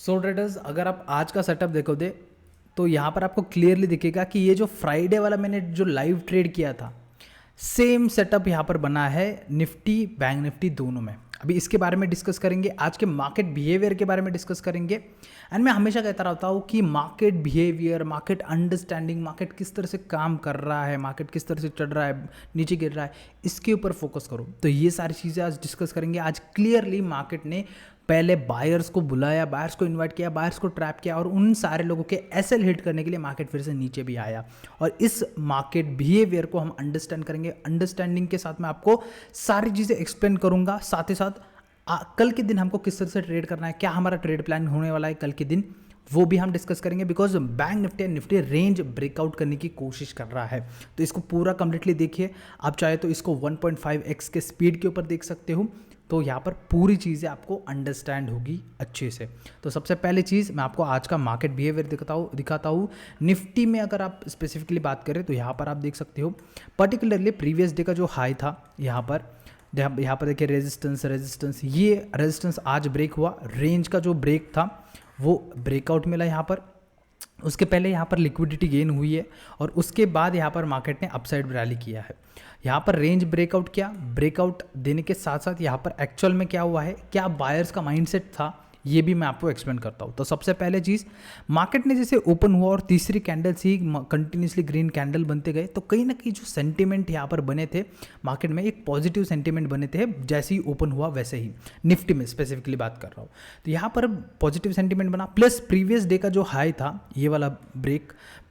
सो traders, अगर आप आज का सेटअप देखोगे तो यहाँ पर आपको क्लियरली दिखेगा कि ये जो फ्राइडे वाला मैंने जो लाइव ट्रेड किया था, सेम सेटअप यहाँ पर बना है निफ्टी बैंक निफ्टी दोनों में। अभी इसके बारे में डिस्कस करेंगे, आज के मार्केट बिहेवियर के बारे में डिस्कस करेंगे। एंड मैं हमेशा कहता रहता हूँ कि market behaviour, market understanding, market किस तरह से काम कर रहा है, मार्केट किस तरह से चढ़ रहा है, नीचे गिर रहा है, इसके ऊपर फोकस करो। तो ये सारी चीज़ें आज डिस्कस करेंगे। आज क्लियरली मार्केट ने पहले बायर्स को बुलाया, बायर्स को इनवाइट किया, बायर्स को ट्रैप किया और उन सारे लोगों के एसएल हिट करने के लिए मार्केट फिर से नीचे भी आया। और इस मार्केट बिहेवियर को हम अंडरस्टैंड करेंगे। अंडरस्टैंडिंग के साथ मैं आपको सारी चीज़ें एक्सप्लेन करूंगा। साथ ही साथ कल के दिन हमको किस तरह से ट्रेड करना है, क्या हमारा ट्रेड प्लान होने वाला है कल के दिन, वो भी हम डिस्कस करेंगे। Because bank Nifty and Nifty range breakout करने की कोशिश कर रहा है, तो इसको पूरा कंप्लीटली देखिए। आप चाहे तो इसको 1.5x के स्पीड के ऊपर देख सकते हो, तो यहाँ पर पूरी चीज़ें आपको अंडरस्टैंड होगी अच्छे से। तो सबसे पहले चीज़ मैं आपको आज का मार्केट बिहेवियर दिखाता हूँ। निफ्टी में अगर आप स्पेसिफिकली बात करें तो यहाँ पर आप देख सकते हो, पर्टिकुलरली प्रीवियस डे का जो हाई था, यहाँ पर देखिए रेजिस्टेंस, ये रेजिस्टेंस आज ब्रेक हुआ। रेंज का जो ब्रेक था वो ब्रेकआउट मिला यहाँ पर। उसके पहले यहाँ पर लिक्विडिटी गेन हुई है और उसके बाद यहाँ पर मार्केट ने अपसाइड रैली किया है। यहाँ पर रेंज ब्रेकआउट किया, ब्रेकआउट देने के साथ साथ यहाँ पर एक्चुअल में क्या हुआ है, क्या बायर्स का माइंडसेट था, ये भी मैं आपको एक्सप्लेन करता हूँ। तो सबसे पहले चीज़, मार्केट ने जैसे ओपन हुआ और तीसरी कैंडल से ही कंटिन्यूसली ग्रीन कैंडल बनते गए, तो कहीं ना कहीं जो सेंटिमेंट यहाँ पर बने थे मार्केट में, एक पॉजिटिव सेंटिमेंट बने थे जैसे ही ओपन हुआ वैसे ही। निफ्टी में स्पेसिफिकली बात कर रहा हूँ, तो यहाँ पर पॉजिटिव सेंटिमेंट बना, प्लस प्रीवियस डे का जो हाई था, ये वाला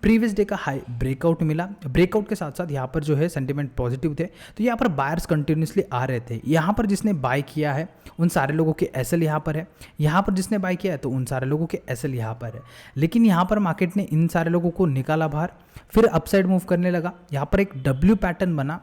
प्रीवियस डे का हाई ब्रेकआउट मिला। ब्रेकआउट के साथ साथ यहाँ पर जो है सेंटिमेंट पॉजिटिव थे, तो यहाँ पर बायर्स कंटिन्यूसली आ रहे थे। यहाँ पर जिसने बाय किया है उन सारे लोगों के एसएल यहाँ पर है, यहाँ पर जिसने बाय किया है तो उन सारे लोगों के एसएल यहाँ पर है। लेकिन यहाँ पर मार्केट ने इन सारे लोगों को निकाला बाहर, फिर अपसाइड मूव करने लगा। यहाँ पर एक डब्ल्यू पैटर्न बना,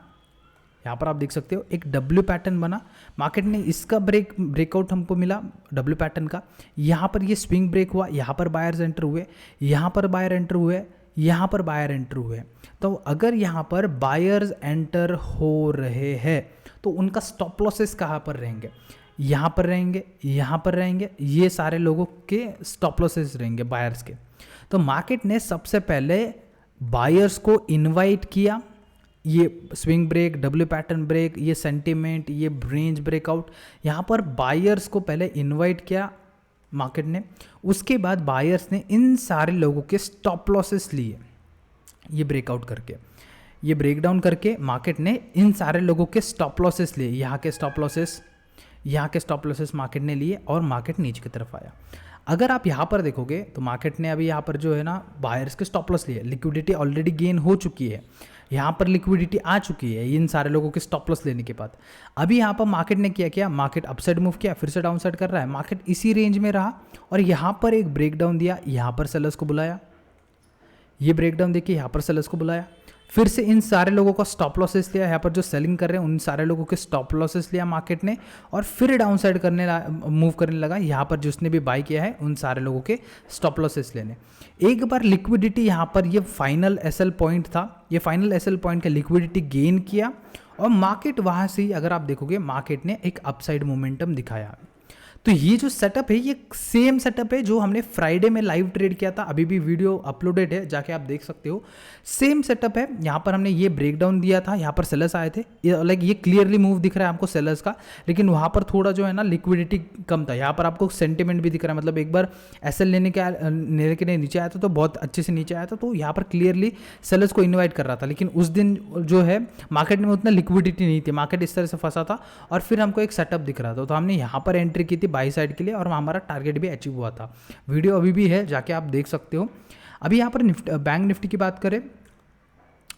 यहाँ पर आप देख सकते हो एक डब्ल्यू पैटर्न बना। मार्केट ने इसका ब्रेकआउट हमको मिला डब्ल्यू पैटर्न का। यहाँ पर ये स्विंग ब्रेक हुआ, यहाँ पर बायर्स एंटर हुए, यहाँ पर बायर एंटर हुए, यहाँ पर बायर एंटर हुए। तो अगर यहाँ पर बायर्स एंटर हो रहे हैं तो उनका स्टॉप लॉसेस कहाँ पर रहेंगे, यहाँ पर रहेंगे, यहाँ पर रहेंगे, ये सारे लोगों के स्टॉप लॉसेस रहेंगे बायर्स के। तो मार्केट ने सबसे पहले बायर्स को इनवाइट किया, ये swing break, W pattern break, ये सेंटिमेंट, ये रेंज ब्रेकआउट, यहाँ पर बायर्स को पहले इनवाइट किया मार्केट ने। उसके बाद बायर्स ने इन सारे लोगों के स्टॉप लॉसेस लिए, ये ब्रेकआउट करके, ये ब्रेकडाउन करके मार्केट ने इन सारे लोगों के स्टॉप लॉसेस लिए। यहाँ के स्टॉप लॉसेस, यहाँ के स्टॉप लॉसेस मार्केट ने लिए और मार्केट नीचे की तरफ आया। अगर आप यहाँ पर देखोगे तो मार्केट ने अभी यहाँ पर जो है ना बायर्स के स्टॉप लॉस लिए, लिक्विडिटी ऑलरेडी गेन हो चुकी है, यहाँ पर लिक्विडिटी आ चुकी है इन सारे लोगों के स्टॉप लॉस लेने के बाद। अभी यहाँ पर मार्केट ने किया, मार्केट अपसाइड मूव किया, फिर से डाउन साइड कर रहा है, मार्केट इसी रेंज में रहा और यहाँ पर एक ब्रेकडाउन दिया, यहाँ पर सेलर्स को बुलाया, ये ब्रेकडाउन देखिए, यहाँ पर सेलर्स को बुलाया, फिर से इन सारे लोगों का स्टॉप लॉसेस लिया, यहाँ पर जो सेलिंग कर रहे हैं उन सारे लोगों के स्टॉप लॉसेस लिया मार्केट ने और फिर डाउन साइड मूव करने लगा। यहाँ पर जिसने भी बाई किया है उन सारे लोगों के स्टॉप लॉसेस लेने। एक बार लिक्विडिटी यहाँ पर ये फाइनल एसएल पॉइंट था, ये फाइनल एसएल पॉइंट का लिक्विडिटी गेन किया और मार्केट वहाँ से ही अगर आप देखोगे मार्केट ने एक अपसाइड मोमेंटम दिखाया। तो ये जो सेटअप है ये सेम सेटअप है जो हमने फ्राइडे में लाइव ट्रेड किया था, अभी भी वीडियो अपलोडेड है, जाके आप देख सकते हो। सेम सेटअप है, यहाँ पर हमने ये ब्रेकडाउन दिया था, यहाँ पर सेलर्स आए थे, लाइक ये क्लियरली मूव दिख रहा है हमको सेलर्स का, लेकिन वहाँ पर थोड़ा जो है ना लिक्विडिटी कम था। यहाँ पर आपको सेंटिमेंट भी दिख रहा है, मतलब एक बार एसएल लेने के लिए नीचे आया था तो बहुत अच्छे से नीचे आया था, तो यहाँ पर क्लियरली सेलर्स को इन्वाइट कर रहा था। लेकिन उस दिन जो है मार्केट में उतना लिक्विडिटी नहीं थी, मार्केट इस तरह से फंसा था और फिर हमको एक सेटअप दिख रहा था, तो हमने यहाँ पर एंट्री की थी बाई साइड के लिए और हमारा टारगेट भी अचीव हुआ था। वीडियो अभी भी है, जाके आप देख सकते हो। अभी यहाँ पर बैंक निफ्टी की बात करें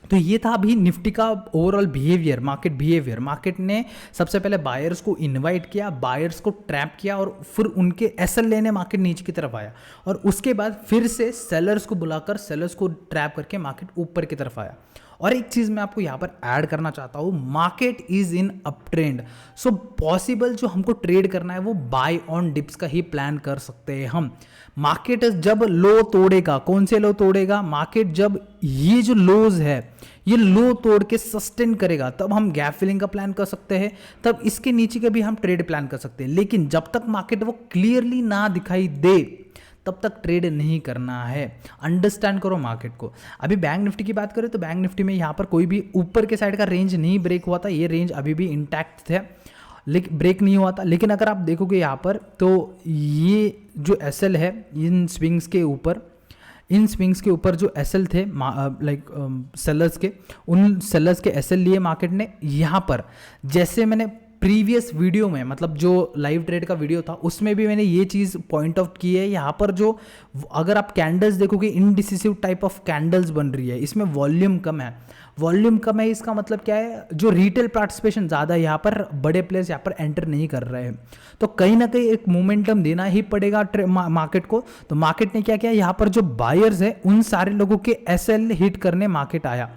तो ये था अभी निफ्टी का overall behaviour, market behaviour. Market ने सबसे पहले बायर्स को इनवाइट किया, बायर्स को ट्रैप किया और फिर उनके एसएल लेने मार्केट नीचे की तरफ आया और उसके बाद फिर से सेलर्स को बुलाकर सेलर्स को ट्रैप करके मार्केट ऊपर की तरफ आया। और एक चीज़ मैं आपको यहाँ पर ऐड करना चाहता हूँ, market is in up trend, so possible जो हमको ट्रेड करना है वो बाय ऑन डिप्स का ही प्लान कर सकते हैं हम। मार्केट जब लो तोड़ेगा, कौन से लो तोड़ेगा, मार्केट जब ये जो लोज है ये लो तोड़ के सस्टेन करेगा तब हम गैप फिलिंग का प्लान कर सकते हैं, तब इसके नीचे का भी हम ट्रेड प्लान कर सकते हैं। लेकिन जब तक मार्केट वो क्लियरली ना दिखाई दे तब तक ट्रेड नहीं करना है। अंडरस्टैंड करो मार्केट को। अभी बैंक निफ्टी की बात करें तो बैंक निफ्टी में यहाँ पर कोई भी ऊपर के साइड का रेंज नहीं ब्रेक हुआ था, ये रेंज अभी भी इंटैक्ट थे, लेकिन ब्रेक नहीं हुआ था। लेकिन अगर आप देखोगे यहाँ पर तो ये जो एसएल है इन स्विंग्स के ऊपर जो एसएल थे सेलर्स के, उन सेलर्स के एसएल लिए मार्केट ने यहाँ पर, जैसे मैंने प्रीवियस वीडियो में मतलब जो लाइव ट्रेड का वीडियो था उसमें भी मैंने ये चीज़ पॉइंट आउट की है, यहाँ पर जो अगर आप कैंडल्स देखोगे इनडिसिसिव टाइप ऑफ कैंडल्स बन रही है, इसमें वॉल्यूम कम है। वॉल्यूम कम है इसका मतलब क्या है, जो रिटेल पार्टिसिपेशन ज़्यादा है, यहाँ पर बड़े प्लेयर्स यहाँ पर एंटर नहीं कर रहे हैं, तो कहीं ना कहीं एक मोमेंटम देना ही पड़ेगा मार्केट को। तो मार्केट ने क्या किया, यहाँ पर जो बायर्स है उन सारे लोगों के एसएल हिट करने मार्केट आया।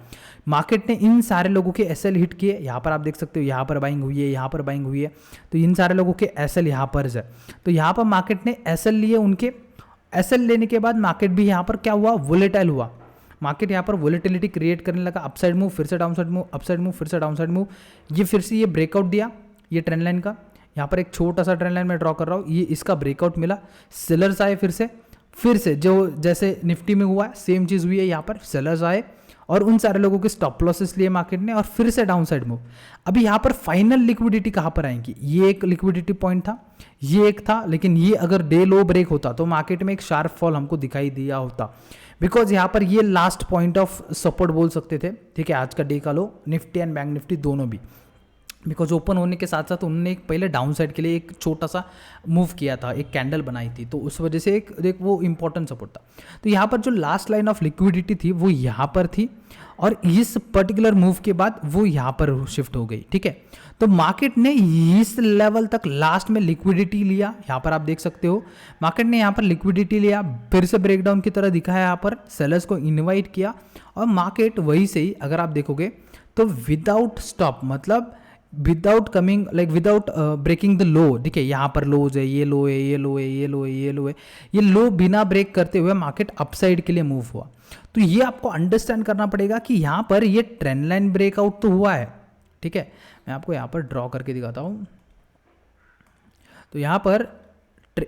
मार्केट ने इन सारे लोगों के एसएल हिट किए, यहाँ पर आप देख सकते हो, यहाँ पर बाइंग हुई है, यहाँ पर बाइंग हुई है, तो इन सारे लोगों के एसएल यहाँ पर है। तो यहाँ पर मार्केट ने एसएल लिए, उनके एसएल लेने के बाद मार्केट भी यहाँ पर क्या हुआ, वोलेटाइल हुआ। मार्केट यहाँ पर वोलेटिलिटी क्रिएट करने लगा, अपसाइड मूव, फिर से डाउनसाइड मूव, अपसाइड मूव, फिर से डाउनसाइड मूव। ये फिर से ये ब्रेकआउट दिया, ये ट्रेंड लाइन का, यहाँ पर एक छोटा सा ट्रेंड लाइन में ड्रॉ कर रहा हूँ, ये इसका ब्रेकआउट मिला, सेलर्स आए फिर से जो जैसे निफ्टी में हुआ सेम चीज़ हुई है, यहाँ पर सेलर्स आए और उन सारे लोगों के स्टॉप लॉसेस लिए मार्केट ने और फिर से डाउन साइड मूव। अभी यहाँ पर फाइनल लिक्विडिटी कहाँ पर आएंगी, ये एक लिक्विडिटी पॉइंट था, ये एक था, लेकिन ये अगर डे लो ब्रेक होता तो मार्केट में एक शार्प फॉल हमको दिखाई दिया होता, बिकॉज यहाँ पर ये लास्ट पॉइंट ऑफ सपोर्ट बोल सकते थे। ठीक है, आज का डे का लो निफ्टी एंड बैंक निफ्टी दोनों भी, बिकॉज ओपन होने के साथ साथ उन्होंने एक पहले डाउन साइड के लिए एक छोटा सा मूव किया था, एक कैंडल बनाई थी, तो उस वजह से एक वो इंपॉर्टेंट सपोर्ट था। तो यहाँ पर जो लास्ट लाइन ऑफ लिक्विडिटी थी वो यहाँ पर थी और इस पर्टिकुलर मूव के बाद वो यहाँ पर शिफ्ट हो गई। ठीक है, तो मार्केट ने इस लेवल तक लास्ट में लिक्विडिटी लिया, यहाँ पर आप देख सकते हो मार्केट ने यहाँ पर लिक्विडिटी लिया, फिर से ब्रेकडाउन की तरह दिखाया, यहाँ पर सेलर्स को इन्वाइट किया और मार्केट वही से ही अगर आप देखोगे तो विदाउट स्टॉप, मतलब without coming without breaking the low. ठीक है, यहाँ पर लोज है, ये लो है, ये लो है, ये लो है, ये लो है, ये लो बिना ब्रेक करते हुए मार्केट अपसाइड के लिए मूव हुआ। तो ये आपको अंडरस्टैंड करना पड़ेगा कि यहाँ पर ये ट्रेंड लाइन ब्रेकआउट तो हुआ है। ठीक है, मैं आपको यहाँ पर ड्रॉ करके दिखाता हूँ। तो यहाँ पर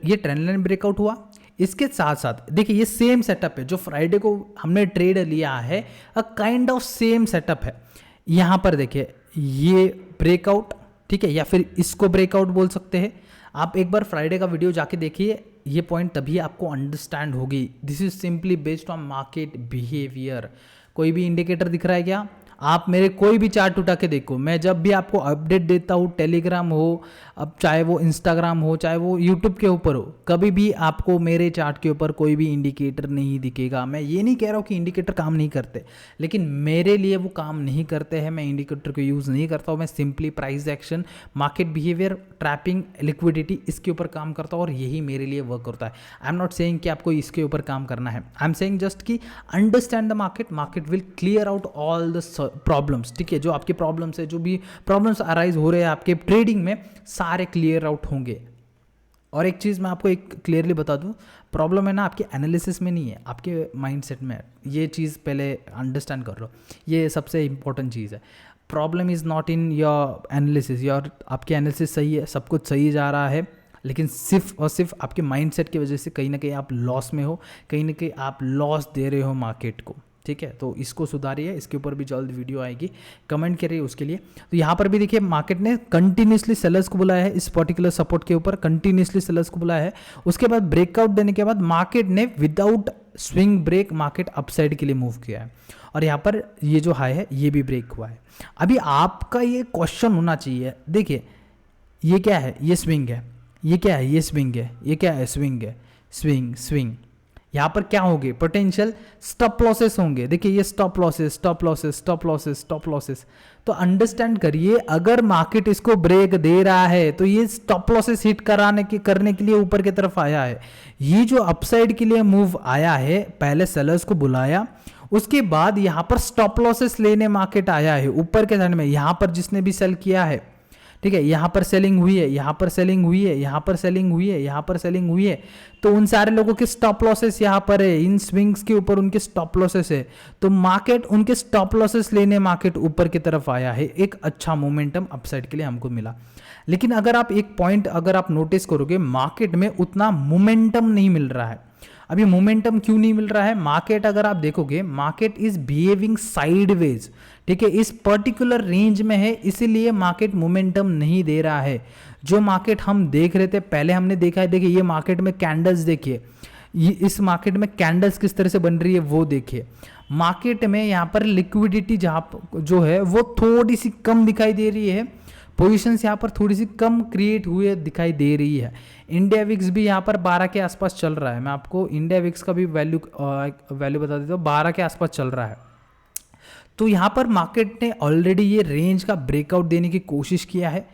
ये ट्रेंड लाइन ब्रेकआउट हुआ, इसके साथ साथ देखिए ये सेम सेटअप है जो फ्राइडे को हमने ट्रेड लिया है, a kind of same setup है। यहाँ पर देखिए ये ब्रेकआउट, ठीक है, या फिर इसको ब्रेकआउट बोल सकते हैं। आप एक बार फ्राइडे का वीडियो जाके देखिए, ये पॉइंट तभी आपको अंडरस्टैंड होगी। This is simply based on market behaviour. कोई भी इंडिकेटर दिख रहा है क्या, आप मेरे कोई भी चार्ट उठा के देखो, मैं जब भी आपको अपडेट देता हूँ, टेलीग्राम हो, अब चाहे वो इंस्टाग्राम हो, चाहे वो यूट्यूब के ऊपर हो, कभी भी आपको मेरे चार्ट के ऊपर कोई भी इंडिकेटर नहीं दिखेगा। मैं ये नहीं कह रहा हूँ कि इंडिकेटर काम नहीं करते, लेकिन मेरे लिए वो काम नहीं करते हैं, मैं इंडिकेटर को यूज़ नहीं करता हूँ। मैं simply price action, market behaviour, trapping, liquidity, इसके ऊपर काम करता हूँ और यही मेरे लिए वर्क होता है। आई एम नॉट सेइंग कि आपको इसके ऊपर काम करना है, आई एम सेइंग जस्ट कि understand the market, market will clear out all the problems. ठीक है, जो आपके प्रॉब्लम्स है, जो भी प्रॉब्लम्स अराइज हो रहे हैं आपके ट्रेडिंग में, सारे क्लियर आउट होंगे। और एक चीज़ मैं आपको एक क्लियरली बता दूं, प्रॉब्लम है ना आपके एनालिसिस में नहीं है, आपके माइंडसेट में है। ये चीज़ पहले अंडरस्टैंड कर लो, ये सबसे इंपॉर्टेंट चीज़ है। Problem is not in your analysis, your आपके एनालिसिस सही है, सब कुछ सही जा रहा है, लेकिन सिर्फ और सिर्फ आपके माइंडसेट की वजह से कहीं ना कहीं आप लॉस में हो, कहीं ना कहीं आप लॉस दे रहे हो मार्केट को। ठीक है, तो इसको सुधारिए, इसके ऊपर भी जल्द वीडियो आएगी, कमेंट करिए उसके लिए। तो यहाँ पर भी देखिए मार्केट ने कंटिन्यूसली सेलर्स को बुलाया है, इस पर्टिकुलर सपोर्ट के ऊपर कंटिन्यूसली सेलर्स को बुलाया है। उसके बाद ब्रेकआउट देने के बाद मार्केट ने without swing break market upside के लिए मूव किया है और यहाँ पर ये जो हाई है ये भी ब्रेक हुआ है। अभी आपका ये क्वेश्चन होना चाहिए, देखिए ये क्या है, ये स्विंग है, ये क्या है, ये स्विंग है, ये क्या है, स्विंग है, स्विंग स्विंग। यहाँ पर क्या होंगे, पोटेंशियल स्टॉप लॉसेस होंगे। देखिए ये stop losses, stop losses, stop losses, stop losses. तो अंडरस्टैंड करिए, अगर मार्केट इसको ब्रेक दे रहा है तो ये स्टॉप लॉसेस हिट करने के लिए ऊपर की तरफ आया है। ये जो अपसाइड के लिए मूव आया है, पहले सेलर्स को बुलाया, उसके बाद यहाँ पर स्टॉप लॉसेस लेने मार्केट आया है ऊपर के साइड में। यहाँ पर जिसने भी सेल किया है, ठीक है, यहाँ पर सेलिंग हुई है, यहाँ पर सेलिंग हुई है, यहाँ पर सेलिंग हुई है, यहाँ पर सेलिंग हुई है, तो उन सारे लोगों के स्टॉप लॉसेस यहाँ पर है, इन स्विंग्स के ऊपर उनके स्टॉप लॉसेस है। तो मार्केट उनके स्टॉप लॉसेस लेने मार्केट ऊपर की तरफ आया है, एक अच्छा मोमेंटम अपसाइड के लिए हमको मिला। लेकिन अगर आप एक पॉइंट अगर आप नोटिस करोगे, मार्केट में उतना मोमेंटम नहीं मिल रहा है। अभी मोमेंटम क्यों नहीं मिल रहा है? मार्केट अगर आप देखोगे, मार्केट इज बिहेविंग साइडवेज, ठीक है, इस पर्टिकुलर रेंज में है, इसीलिए मार्केट मोमेंटम नहीं दे रहा है। जो मार्केट हम देख रहे थे पहले, हमने देखा है, देखिए ये मार्केट में कैंडल्स देखिए, ये इस मार्केट में कैंडल्स किस तरह से बन रही है वो देखिए। मार्केट में यहाँ पर लिक्विडिटी जो है वो थोड़ी सी कम दिखाई दे रही है, पोजीशंस यहाँ पर थोड़ी सी कम क्रिएट हुए दिखाई दे रही है। इंडिया विक्स भी यहाँ पर 12 के आसपास चल रहा है। मैं आपको इंडिया विक्स का भी वैल्यू बता देता हूँ, 12 के आसपास चल रहा है। तो यहाँ पर मार्केट ने ऑलरेडी ये रेंज का ब्रेकआउट देने की कोशिश किया है।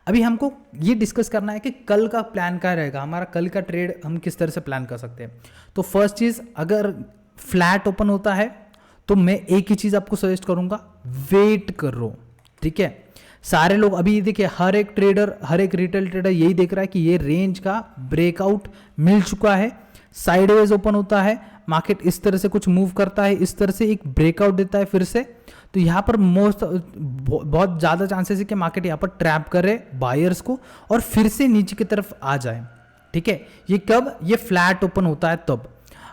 अभी हमको ये डिस्कस करना है कि कल का प्लान क्या रहेगा, हमारा कल का ट्रेड हम किस तरह से प्लान कर सकते हैं। तो फर्स्ट चीज़, अगर फ्लैट ओपन होता है तो मैं एक ही चीज़ आपको सजेस्ट करूंगा, वेट करो, ठीक है। सारे लोग अभी देखिए, हर एक ट्रेडर, हर एक रिटेल ट्रेडर यही देख रहा है कि ये रेंज का ब्रेकआउट मिल चुका है, साइडवेज ओपन होता है, मार्केट इस तरह से कुछ मूव करता है, इस तरह से एक ब्रेकआउट देता है फिर से, तो यहाँ पर बहुत ज़्यादा चांसेस है कि मार्केट यहाँ पर ट्रैप करे बायर्स को और फिर से नीचे की तरफ आ जाए, ठीक है। ये कब? ये फ्लैट ओपन होता है तब।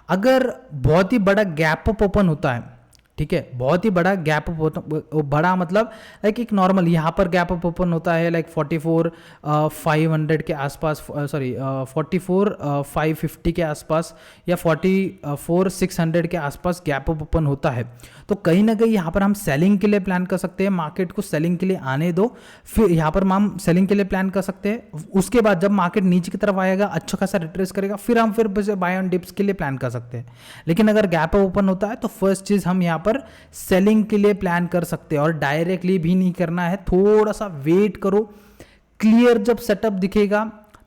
अगर बहुत ही बड़ा गैप अप ओपन होता है, ठीक है, बहुत ही बड़ा गैप अप, बड़ा मतलब लाइक एक नॉर्मल यहाँ पर गैप अप ओपन होता है लाइक 44,500 के आसपास, सॉरी 44,550 के आसपास या 44,600 के आसपास गैप अप ओपन होता है, तो कहीं ना कहीं यहाँ पर हम सेलिंग के लिए प्लान कर सकते हैं। मार्केट को सेलिंग के लिए आने दो, फिर यहाँ पर हम सेलिंग के लिए प्लान कर सकते हैं। उसके बाद जब मार्केट नीचे की तरफ आएगा, अच्छा खासा रिट्रेस करेगा, फिर हम बाय ऑन डिप्स के लिए प्लान कर सकते हैं। लेकिन अगर गैप अप ओपन होता है तो फर्स्ट चीज़ हम यहाँ पर सेलिंग के लिए प्लान कर सकते हैं, और डायरेक्टली भी नहीं करना है, थोड़ा सा वेट करो, क्लियर जब सेटअप दिखेगा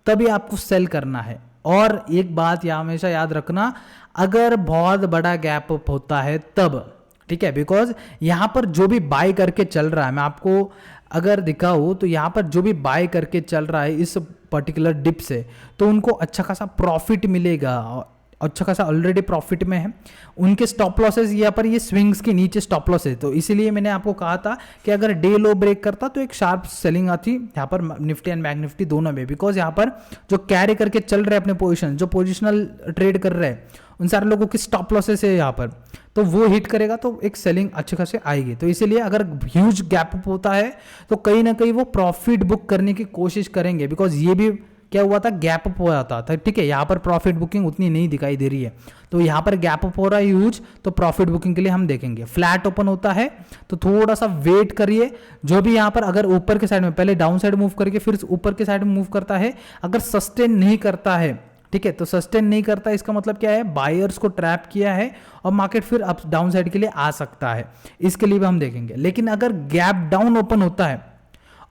तभी आपको सेल करना है। और एक बात हमेशा याद रखना, अगर बहुत बड़ा गैप अप होता है तब, ठीक है, बिकॉज यहां पर जो भी बाय करके चल रहा है, मैं आपको अगर दिखाऊं तो यहां पर जो भी बाय करके चल रहा है इस पर्टिकुलर डिप से, तो उनको अच्छा खासा प्रॉफिट मिलेगा, अच्छा खासा ऑलरेडी प्रॉफिट में है। उनके स्टॉप लॉसेस यहाँ पर ये स्विंग्स के नीचे स्टॉप लॉस है, तो इसीलिए मैंने आपको कहा था कि अगर डे लो ब्रेक करता तो एक शार्प सेलिंग आती यहाँ पर निफ्टी एंड बैंक निफ्टी दोनों में, बिकॉज यहाँ पर जो कैरी करके चल रहे हैं अपने पोजीशन, जो पोजिशनल ट्रेड कर रहे हैं, उन सारे लोगों की स्टॉप लॉसेस है यहाँ पर, तो वो हिट करेगा तो एक सेलिंग अच्छे खासे आएगी। तो इसीलिए अगर ह्यूज गैप अप होता है तो कहीं ना कहीं वो प्रॉफिट बुक करने की कोशिश करेंगे, बिकॉज ये भी क्या हुआ था, गैप अप हो जाता था, ठीक है। यहाँ पर प्रॉफिट बुकिंग उतनी नहीं दिखाई दे रही है, तो यहाँ पर गैप अप हो रहा है ह्यूज, तो प्रॉफिट बुकिंग के लिए हम देखेंगे। फ्लैट ओपन होता है तो थोड़ा सा वेट करिए, जो भी यहाँ पर अगर ऊपर के साइड में पहले डाउन साइड मूव करके फिर ऊपर के साइड में मूव करता है, अगर सस्टेन नहीं करता है, ठीक है, तो सस्टेन नहीं करता इसका मतलब क्या है, बायर्स को ट्रैप किया है और मार्केट फिर अप डाउन साइड के लिए आ सकता है, इसके लिए भी हम देखेंगे। लेकिन अगर गैप डाउन ओपन होता है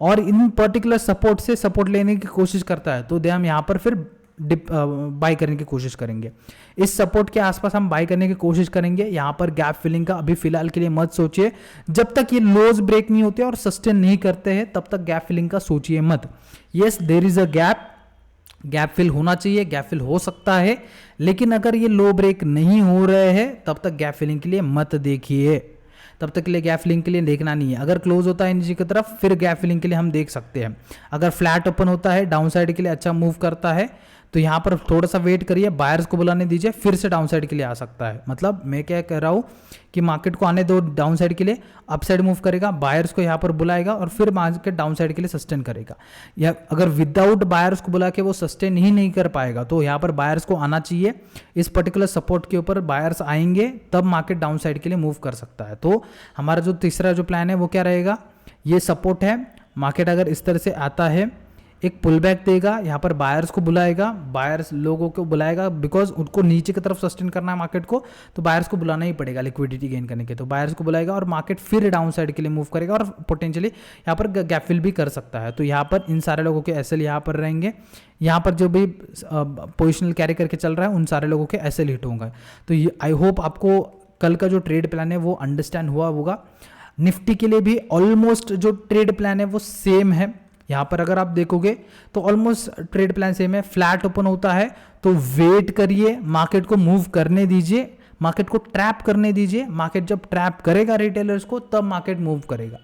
और इन पर्टिकुलर सपोर्ट से सपोर्ट लेने की कोशिश करता है, तो हम यहाँ पर फिर बाय करने की कोशिश करेंगे। इस सपोर्ट के आसपास हम बाय करने की कोशिश करेंगे। यहाँ पर गैप फिलिंग का अभी फिलहाल के लिए मत सोचिए, जब तक ये लोज ब्रेक नहीं होते और सस्टेन नहीं करते हैं तब तक गैप फिलिंग का सोचिए मत। Yes, there is a gap fill होना चाहिए, गैप फिल हो सकता है, लेकिन अगर ये लो ब्रेक नहीं हो रहे हैं तब तक गैप फिलिंग के लिए मत देखिए, तब तक के लिए गैप फिलिंग के लिए देखना नहीं है। अगर क्लोज होता है नीचे की तरफ फिर गैप फिलिंग के लिए हम देख सकते हैं। अगर फ्लैट ओपन होता है, डाउन साइड के लिए अच्छा मूव करता है, तो यहाँ पर थोड़ा सा वेट करिए, बायर्स को बुलाने दीजिए, फिर से डाउन साइड के लिए आ सकता है। मतलब मैं क्या कह रहा हूँ कि मार्केट को आने दो डाउन साइड के लिए, अप साइड मूव करेगा, बायर्स को यहाँ पर बुलाएगा और फिर मार्केट डाउन साइड के लिए सस्टेन करेगा। या अगर विदाउट बायर्स को बुला के वो सस्टेन ही नहीं कर पाएगा, तो यहाँ पर बायर्स को आना चाहिए, इस पर्टिकुलर सपोर्ट के ऊपर बायर्स आएंगे तब मार्केट डाउन साइड के लिए मूव कर सकता है। तो हमारा जो तीसरा जो प्लान है वो क्या रहेगा, ये सपोर्ट है, मार्केट अगर इस तरह से आता है एक पुल बैक देगा, यहाँ पर बायर्स को बुलाएगा, बायर्स लोगों को बुलाएगा, बिकॉज उनको नीचे की तरफ सस्टेन करना है मार्केट को, तो बायर्स को बुलाना ही पड़ेगा लिक्विडिटी गेन करने के, तो बायर्स को बुलाएगा और मार्केट फिर डाउन साइड के लिए मूव करेगा और पोटेंशियली यहाँ पर गैप फिल भी कर सकता है। तो यहाँ पर इन सारे लोगों के एसएल यहाँ पर रहेंगे, यहाँ पर जो भी पोजिशनल कैरी करके चल रहा है उन सारे लोगों के एसएल हिट होंगे। तो आई होप आपको कल का जो ट्रेड प्लान है वो अंडरस्टैंड हुआ होगा। निफ्टी के लिए भी ऑलमोस्ट जो ट्रेड प्लान है वो सेम है। यहाँ पर अगर आप देखोगे तो ऑलमोस्ट ट्रेड प्लान सेम है। फ्लैट ओपन होता है तो वेट करिए, मार्केट को मूव करने दीजिए, मार्केट को ट्रैप करने दीजिए। मार्केट जब ट्रैप करेगा रिटेलर्स को तब मार्केट मूव करेगा।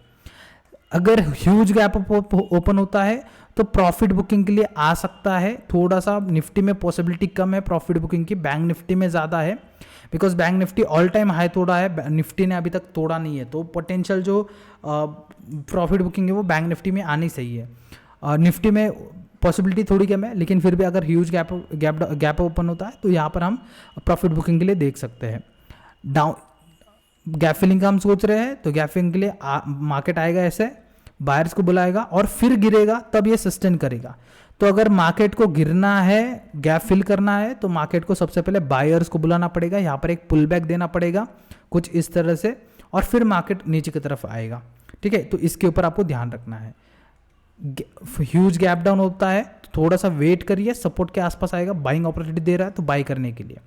अगर ह्यूज गैप अप ओपन होता है तो प्रॉफिट बुकिंग के लिए आ सकता है। थोड़ा सा निफ्टी में पॉसिबिलिटी कम है प्रॉफिट बुकिंग की, बैंक निफ्टी में ज़्यादा है, because bank Nifty all time high तोड़ा है, निफ्टी ने अभी तक तोड़ा नहीं है। तो पोटेंशियल जो प्रॉफिट बुकिंग है वो बैंक निफ्टी में आनी सही है। निफ्टी में पॉसिबिलिटी थोड़ी कम है, लेकिन फिर भी अगर ह्यूज गैप ओपन होता है तो यहाँ पर हम प्रॉफिट बुकिंग के लिए देख सकते हैं। डाउन गैप फिलिंग का हम सोच रहे हैं, तो गैप फिलिंग के लिए मार्केट आएगा ऐसे, बायर्स को बुलाएगा और फिर गिरेगा, तब ये सस्टेन करेगा। तो अगर मार्केट को गिरना है, गैप फिल करना है, तो मार्केट को सबसे पहले बायर्स को बुलाना पड़ेगा, यहाँ पर एक पुल बैक देना पड़ेगा कुछ इस तरह से, और फिर मार्केट नीचे की तरफ आएगा। ठीक है, तो इसके ऊपर आपको ध्यान रखना है। ह्यूज गैप डाउन होता है तो थोड़ा सा वेट करिए, सपोर्ट के आसपास आएगा, बाइंग अपॉर्चुनिटी दे रहा है तो बाई करने के लिए।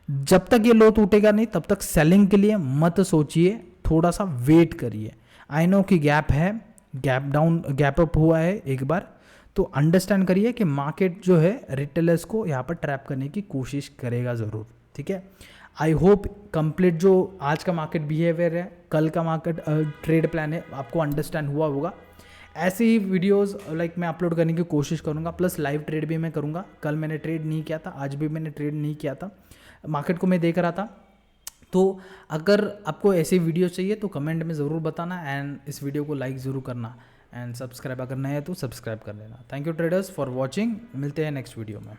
जब तक ये लो टूटेगा नहीं तब तक सेलिंग के लिए मत सोचिए, थोड़ा सा वेट करिए। आई नो कि गैप है, गैप डाउन गैप अप हुआ है एक बार, तो अंडरस्टैंड करिए कि मार्केट जो है रिटेलर्स को यहाँ पर ट्रैप करने की कोशिश करेगा ज़रूर। ठीक है, आई होप कंप्लीट जो आज का मार्केट बिहेवियर है, कल का मार्केट ट्रेड प्लान है, आपको अंडरस्टैंड हुआ होगा। ऐसे ही वीडियोस मैं अपलोड करने की कोशिश करूँगा, प्लस लाइव ट्रेड भी मैं करूँगा। कल मैंने ट्रेड नहीं किया था, आज भी मैंने ट्रेड नहीं किया था, मार्केट को मैं देख रहा था। तो अगर आपको ऐसे वीडियो चाहिए तो कमेंट में ज़रूर बताना, एंड इस वीडियो को लाइक ज़रूर करना, एंड सब्सक्राइब अगर नया है तो सब्सक्राइब कर लेना। Thank you traders for watching, मिलते हैं नेक्स्ट वीडियो में।